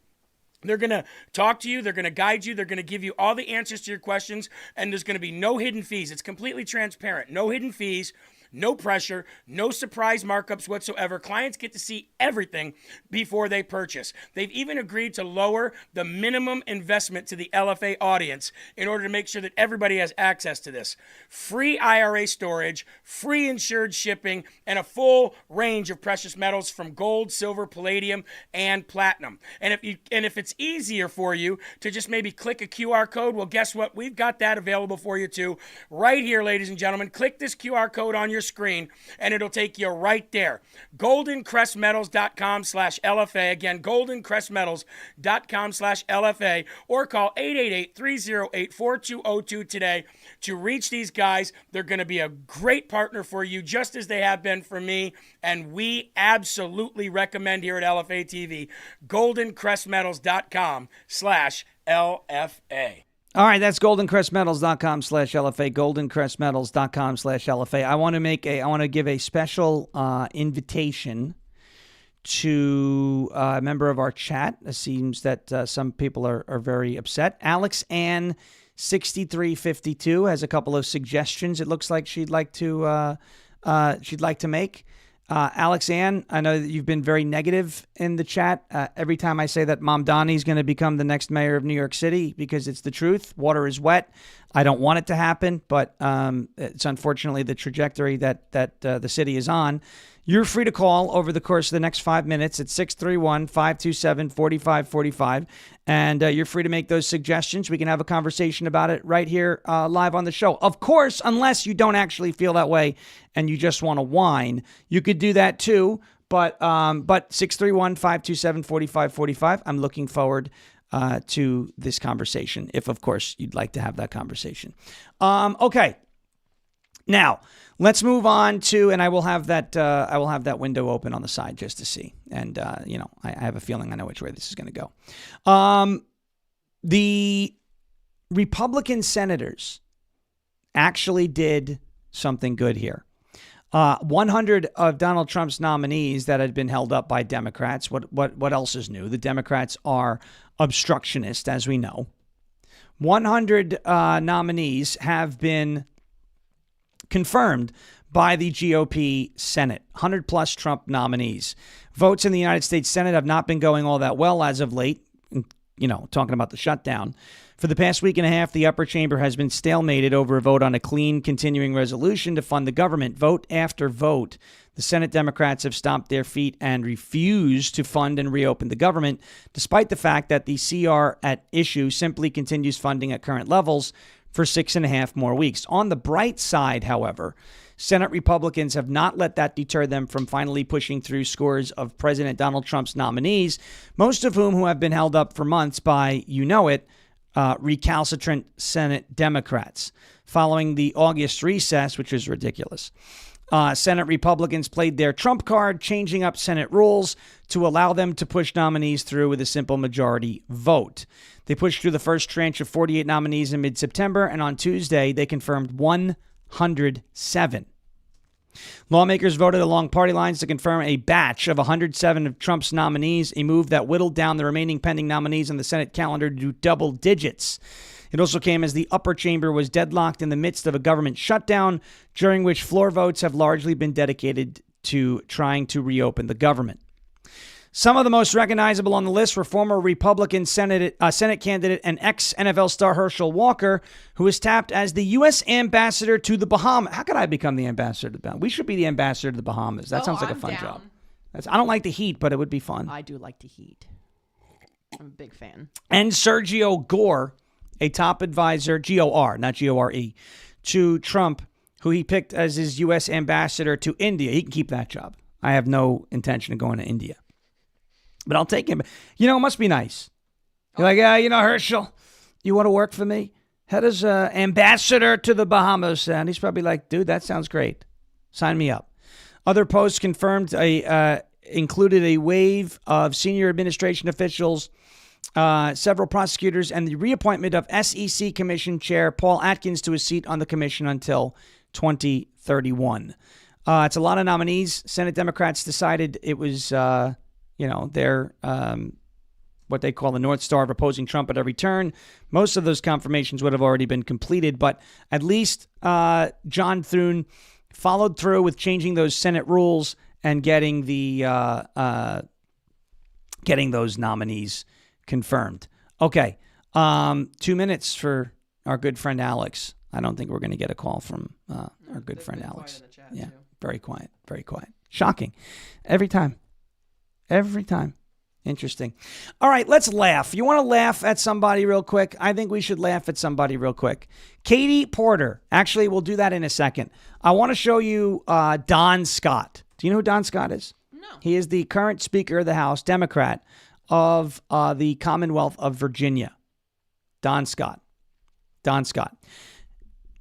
They're going to talk to you. They're going to guide you. They're going to give you all the answers to your questions. And there's going to be no hidden fees. It's completely transparent. No hidden fees. No pressure, no surprise markups whatsoever. Clients get to see everything before they purchase. They've even agreed to lower the minimum investment to the LFA audience in order to make sure that everybody has access to this. Free IRA storage, free insured shipping, and a full range of precious metals from gold, silver, palladium, and platinum. And if it's easier for you to just maybe click a QR code, well, guess what? We've got that available for you too. Right here, ladies and gentlemen. Click this QR code on your screen, and it'll take you right there. goldencrestmetals.com/LFA. Again, goldencrestmetals.com/LFA, or call 888-308-4202 today to reach these guys. They're going to be a great partner for you, just as they have been for me, and we absolutely recommend here at LFA TV, goldencrestmetals.com/LFA. All right, that's goldencrestmetals.com/LFA, goldencrestmetals.com/LFA. I want to give a special invitation to a member of our chat. It seems that some people are very upset. Alex Ann 6352 has a couple of suggestions. It looks like she'd like to make. Alex Ann, I know that you've been very negative in the chat. Every time I say that Mom Donnie's going to become the next mayor of New York City, because it's the truth. Water is wet. I don't want it to happen, but it's unfortunately the trajectory that the city is on. You're free to call over the course of the next 5 minutes at 631-527-4545, and you're free to make those suggestions. We can have a conversation about it right here live on the show. Of course, unless you don't actually feel that way and you just want to whine, you could do that too. But 631-527-4545. I'm looking forward to this conversation, if of course you'd like to have that conversation. Okay. Now, let's move on to, and I will have that window open on the side just to see. And, I have a feeling I know which way this is going to go. The Republican senators actually did something good here. 100 of Donald Trump's nominees that had been held up by Democrats. What else is new? The Democrats are obstructionist, as we know. 100 nominees have been confirmed by the GOP Senate. 100 plus Trump nominees. Votes in the United States Senate have not been going all that well as of late. Talking about the shutdown. For the past week and a half, the upper chamber has been stalemated over a vote on a clean continuing resolution to fund the government. Vote after vote, the Senate Democrats have stomped their feet and refused to fund and reopen the government, despite the fact that the CR at issue simply continues funding at current levels for 6.5 more weeks. On the bright side, however, Senate Republicans have not let that deter them from finally pushing through scores of President Donald Trump's nominees, most of whom have been held up for months by, recalcitrant Senate Democrats, following the August recess, which is ridiculous. Senate Republicans played their trump card, changing up Senate rules to allow them to push nominees through with a simple majority vote. They pushed through the first tranche of 48 nominees in mid-September, and on Tuesday, they confirmed 107. Lawmakers voted along party lines to confirm a batch of 107 of Trump's nominees, a move that whittled down the remaining pending nominees on the Senate calendar to double digits. It also came as the upper chamber was deadlocked in the midst of a government shutdown, during which floor votes have largely been dedicated to trying to reopen the government. Some of the most recognizable on the list were former Republican Senate candidate and ex-NFL star Herschel Walker, who was tapped as the U.S. ambassador to the Bahamas. How could I become the ambassador to the Bahamas? We should be the ambassador to the Bahamas. That sounds like a fun job. I don't like the heat, but it would be fun. I do like the heat. I'm a big fan. And Sergio Gore, a top advisor, G-O-R, not G-O-R-E, to Trump, who he picked as his U.S. ambassador to India. He can keep that job. I have no intention of going to India. But I'll take him. It must be nice. You're like, Herschel, you want to work for me? Head as ambassador to the Bahamas. And he's probably like, dude, that sounds great. Sign me up. Other posts confirmed included a wave of senior administration officials, several prosecutors, and the reappointment of SEC Commission Chair Paul Atkins to his seat on the commission until 2031. It's a lot of nominees. Senate Democrats decided it was... they're what they call the North Star of opposing Trump at every turn. Most of those confirmations would have already been completed, but at least John Thune, followed through with changing those Senate rules and getting those nominees confirmed. Okay, 2 minutes for our good friend Alex. I don't think we're going to get a call from our good friend Alex. Yeah, too. Very quiet, very quiet. Shocking. Every time. Interesting. All right, let's laugh. You want to laugh at somebody real quick? I think we should laugh at somebody real quick. Katie Porter. Actually, we'll do that in a second. I want to show you Don Scott. Do you know who Don Scott is? No. He is the current Speaker of the House, Democrat of the Commonwealth of Virginia. Don Scott.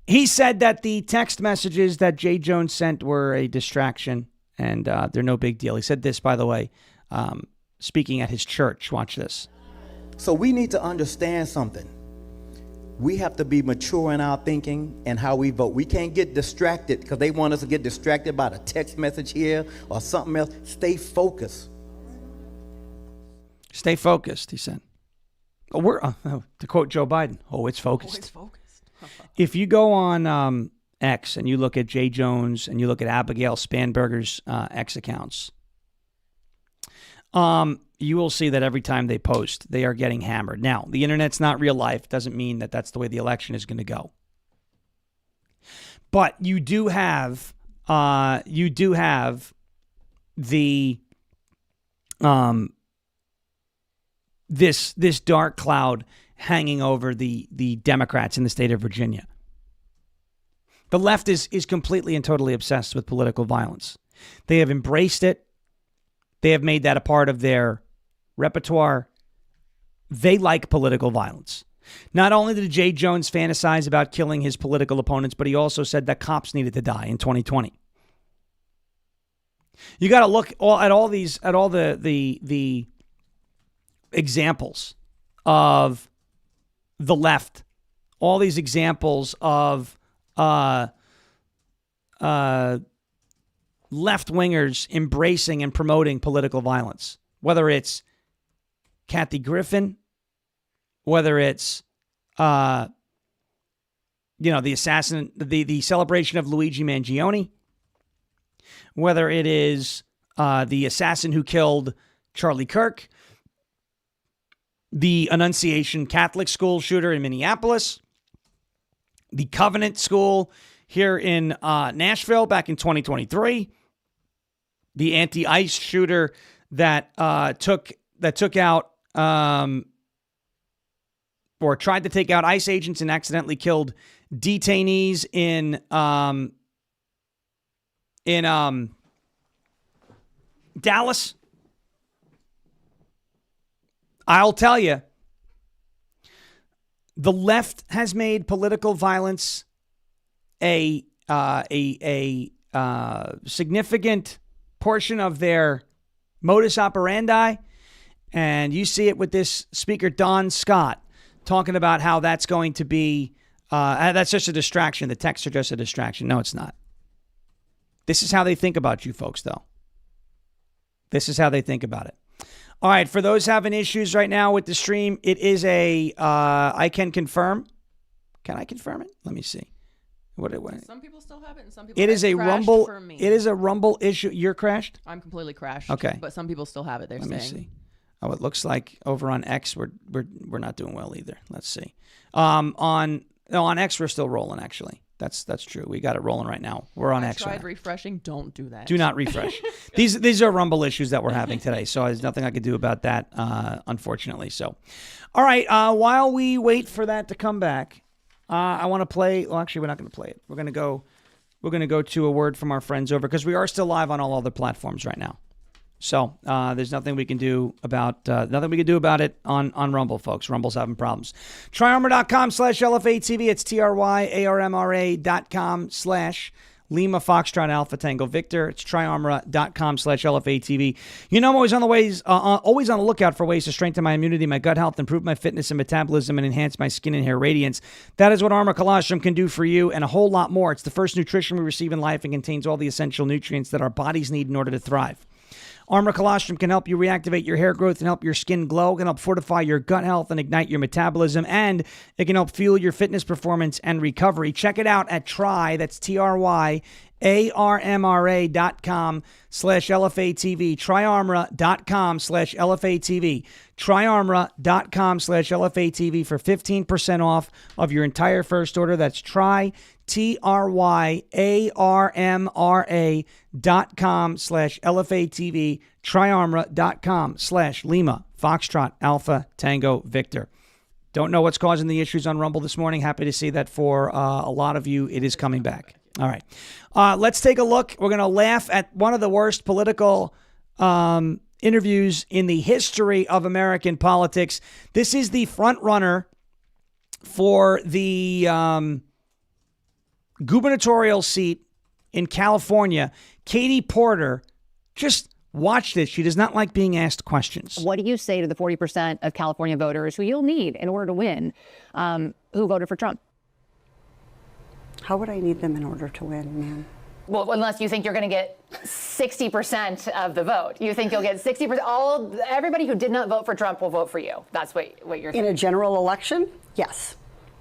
He said that the text messages that Jay Jones sent were a distraction, and they're no big deal. He said this, by the way, speaking at his church. Watch this. So we need to understand something. We have to be mature in our thinking and how we vote. We can't get distracted because they want us to get distracted by the text message here or something else. Stay focused. Stay focused, he said. To quote Joe Biden, it's focused. If you go on X and you look at Jay Jones and you look at Abigail Spanberger's X accounts, you will see that every time they post, they are getting hammered. Now, the internet's not real life. Doesn't mean that that's the way the election is going to go. But you do have the this dark cloud hanging over the Democrats in the state of Virginia. The left is completely and totally obsessed with political violence. They have embraced it. They have made that a part of their repertoire. They like political violence. Not only did Jay Jones fantasize about killing his political opponents, but he also said that cops needed to die in 2020. You got to look at all the examples of the left, all these examples of left-wingers embracing and promoting political violence, whether it's Kathy Griffin, whether it's the celebration of Luigi Mangione, whether it is the assassin who killed Charlie Kirk, the Annunciation Catholic School shooter in Minneapolis, the Covenant School here in Nashville back in 2023, the anti-ICE shooter that took out or tried to take out ICE agents and accidentally killed detainees in Dallas. I'll tell you, the left has made political violence a significant portion of their modus operandi, and you see it with this Speaker Don Scott talking about how that's going to be that's just a distraction. The texts are just a distraction. No, it's not. This is how they think about you folks, though. This is how they think about it. All right, for those having issues right now with the stream, it is I can confirm. Can I confirm it? Let me see. What? Some people still have it, and some people. It is a Rumble. For me. It is a Rumble issue. You're crashed? I'm completely crashed. Okay, but some people still have it. They're saying. Let me see. Oh, it looks like over on X we're not doing well either. Let's see. On X we're still rolling. Actually, that's true. We got it rolling right now. We're on X. I tried refreshing. Don't do that. Do not refresh. These are Rumble issues that we're having today, so there's nothing I could do about that, unfortunately. So, all right. While we wait for that to come back, I want to play. Well, actually, we're not going to play it. We're going to go to a word from our friends over because we are still live on all other platforms right now. So there's nothing we can do about it on Rumble, folks. Rumble's having problems. TryArmor.com/LFA TV. It's TRYARMRA.com/Lima Foxtrot Alpha Tango Victor. It's TryArmor.com/LFA TV. You know I'm always on the lookout for ways to strengthen my immunity, my gut health, improve my fitness and metabolism, and enhance my skin and hair radiance. That is what Armor Colostrum can do for you and a whole lot more. It's the first nutrition we receive in life and contains all the essential nutrients that our bodies need in order to thrive. Armor Colostrum can help you reactivate your hair growth and help your skin glow. It can help fortify your gut health and ignite your metabolism. And it can help fuel your fitness performance and recovery. Check it out at Try, that's TRYARMOR.com triarmra.com/LFA-TV, triarmra.com/LFA-TV, triarmra.com/LFA-TV for 15% off of your entire first order. That's triarmra.com/LFA-TV, triarmra.com/Lima, Foxtrot, Alpha, Tango, Victor. Don't know what's causing the issues on Rumble this morning. Happy to see that for a lot of you. It is coming back. All right. Let's take a look. We're going to laugh at one of the worst political interviews in the history of American politics. This is the front runner for the gubernatorial seat in California. Katie Porter, just watch this. She does not like being asked questions. What do you say to the 40% of California voters who you'll need in order to win, who voted for Trump? How would I need them in order to win, man? Well, unless you think you're going to get 60% of the vote. You think you'll get 60%. Everybody who did not vote for Trump will vote for you. That's what you're saying. In a general election, yes.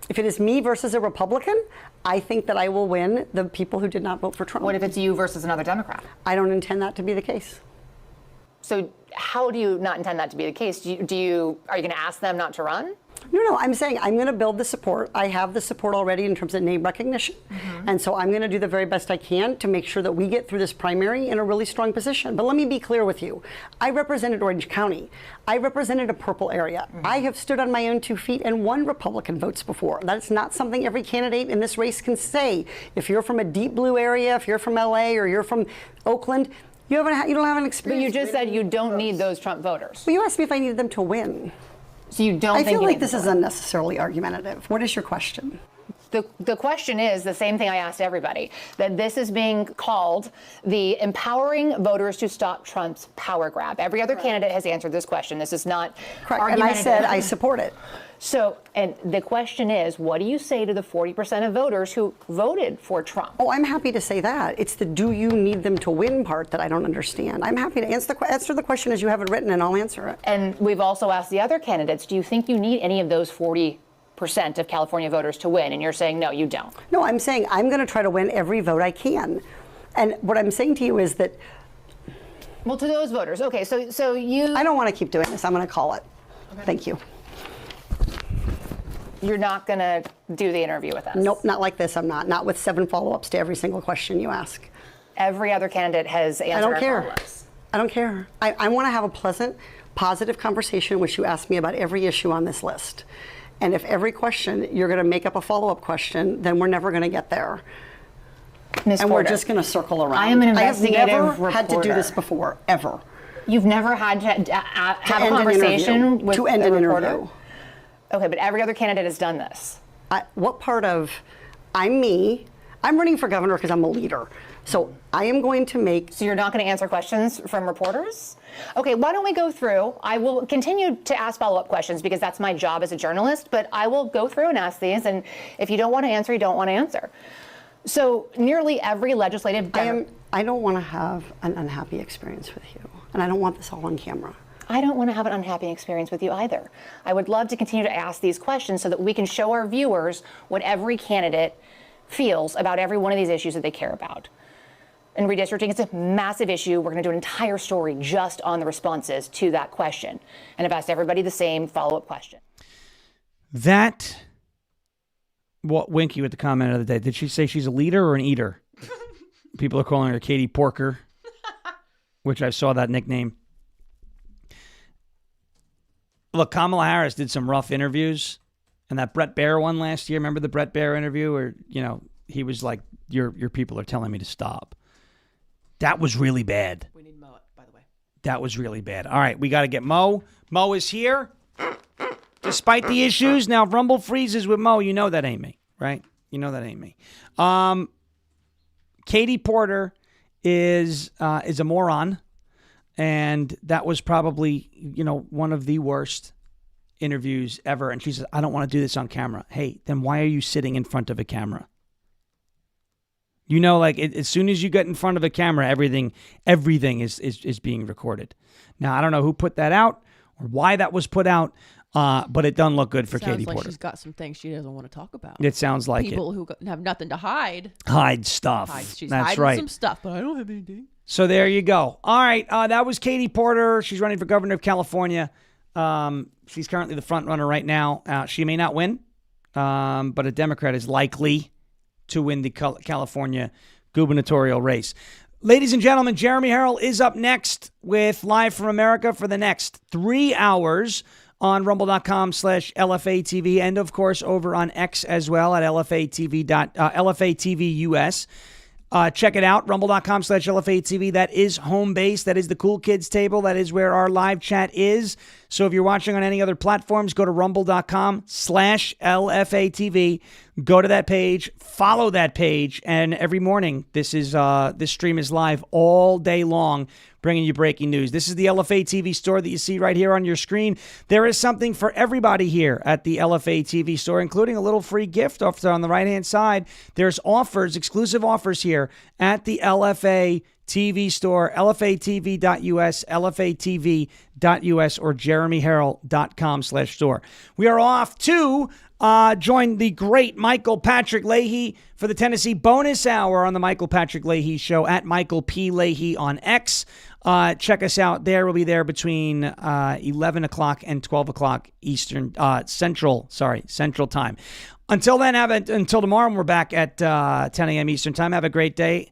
If it is me versus a Republican, I think that I will win the people who did not vote for Trump. What if it's you versus another Democrat? I don't intend that to be the case. So how do you not intend that to be the case? Are you going to ask them not to run? No, I'm saying I'm going to build the support. I have the support already in terms of name recognition. Mm-hmm. And so I'm going to do the very best I can to make sure that we get through this primary in a really strong position. But let me be clear with you. I represented Orange County. I represented a purple area. Mm-hmm. I have stood on my own 2 feet and won Republican votes before. That's not something every candidate in this race can say. If you're from a deep blue area, if you're from LA or you're from Oakland, you don't have an experience. But you just said you don't need those Trump voters. Well, you asked me if I needed them to win. So you don't I think feel like this is unnecessarily argumentative. What is your question? The question is the same thing I asked everybody, that this is being called the empowering voters to stop Trump's power grab. Every other candidate has answered this question. This is not argumentative. And I said I support it. So, and the question is, what do you say to the 40% of voters who voted for Trump? Oh, I'm happy to say that. It's the do you need them to win part that I don't understand. I'm happy to answer the question as you have it written, and I'll answer it. And we've also asked the other candidates, do you think you need any of those 40% of California voters to win? And you're saying, no, you don't. No, I'm saying I'm going to try to win every vote I can. And what I'm saying to you is that... Well, to those voters, okay, so you... I don't want to keep doing this. I'm going to call it. Okay. Thank you. You're not going to do the interview with us? Nope, not like this. I'm not. Not with 7 follow-ups to every single question you ask. Every other candidate has answered. I don't care. I don't care. I want to have a pleasant, positive conversation in which you ask me about every issue on this list. And if every question you're going to make up a follow-up question, then we're never going to get there. Ms. And Porter, we're just going to circle around. I am an investigative I have never reporter. had to do this before, ever. You've never had to have a conversation with to end a an reporter? interview. Okay, but every other candidate has done this. What part of, I'm me, I'm running for governor because I'm a leader. So I am going to make... So you're not going to answer questions from reporters? Okay, why don't we go through? I will continue to ask follow-up questions because that's my job as a journalist, but I will go through and ask these, and if you don't want to answer, you don't want to answer. So nearly every legislative... I don't want to have an unhappy experience with you, and I don't want this all on camera. I don't want to have an unhappy experience with you either. I would love to continue to ask these questions so that we can show our viewers what every candidate feels about every one of these issues that they care about. And redistricting is a massive issue. We're going to do an entire story just on the responses to that question. And I've asked everybody the same follow-up question. That, what Winky with the comment of the day, did she say she's a leader or an eater? People are calling her Katie Porker, which I saw that nickname. Look, Kamala Harris did some rough interviews, and that Brett Baer one last year. Remember the Brett Baer interview where, he was like, your people are telling me to stop. That was really bad. We need Mo, by the way. That was really bad. All right, we got to get Mo. Mo is here. Despite the issues, now if Rumble freezes with Mo, you know that ain't me, right? You know that ain't me. Katie Porter is a moron. And that was probably, one of the worst interviews ever. And she says, I don't want to do this on camera. Hey, then why are you sitting in front of a camera? As soon as you get in front of a camera, everything is being recorded. Now, I don't know who put that out or why that was put out. But it doesn't look good for Sounds Katie like Porter. she's got some things she doesn't want to talk about. It sounds like People who have nothing to hide. hide stuff. She's That's hiding right. some stuff, but I don't have anything. So there you go. All right, that was Katie Porter. She's running for governor of California. She's currently the front runner right now. She may not win, but a Democrat is likely to win the California gubernatorial race. Ladies and gentlemen, Jeremy Harrell is up next with Live from America for the next 3 hours on rumble.com/LFA TV, and of course over on X as well at LFA TV US. Check it out, rumble.com/LFA TV. That is home base. That is the cool kids table. That is where our live chat is. So if you're watching on any other platforms, go to rumble.com/LFA TV. Go to that page, follow that page, and every morning this stream is live all day long, bringing you breaking news. This is the LFA TV store that you see right here on your screen. There is something for everybody here at the LFA TV store, including a little free gift off on the right-hand side. There's offers, exclusive offers here at the LFA TV store, LFATV.us, LFATV.us, or jeremyharrell.com/store. We are off to join the great Michael Patrick Leahy for the Tennessee bonus hour on the Michael Patrick Leahy Show at Michael P. Leahy on X. Check us out there. We'll be there between 11 o'clock and 12 o'clock Central Time. Until then, until tomorrow when we're back at 10 a.m. Eastern Time, have a great day.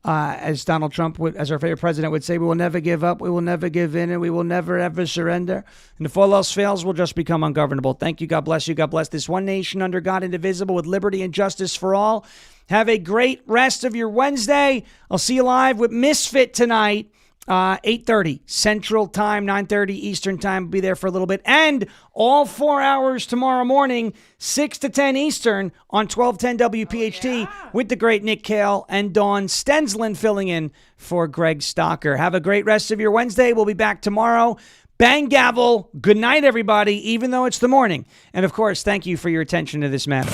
As Donald Trump as our favorite president would say, we will never give up, we will never give in, and we will never, ever surrender. And if all else fails, we'll just become ungovernable. Thank you. God bless you. God bless this one nation under God, indivisible, with liberty and justice for all. Have a great rest of your Wednesday. I'll see you live with Misfit tonight. 8:30 Central Time, 9:30 Eastern Time. We'll be there for a little bit. And all 4 hours tomorrow morning, 6 to 10 Eastern on 1210 WPHT with the great Nick Kale and Dawn Stensland filling in for Greg Stocker. Have a great rest of your Wednesday. We'll be back tomorrow. Bang gavel. Good night, everybody, even though it's the morning. And, of course, thank you for your attention to this matter.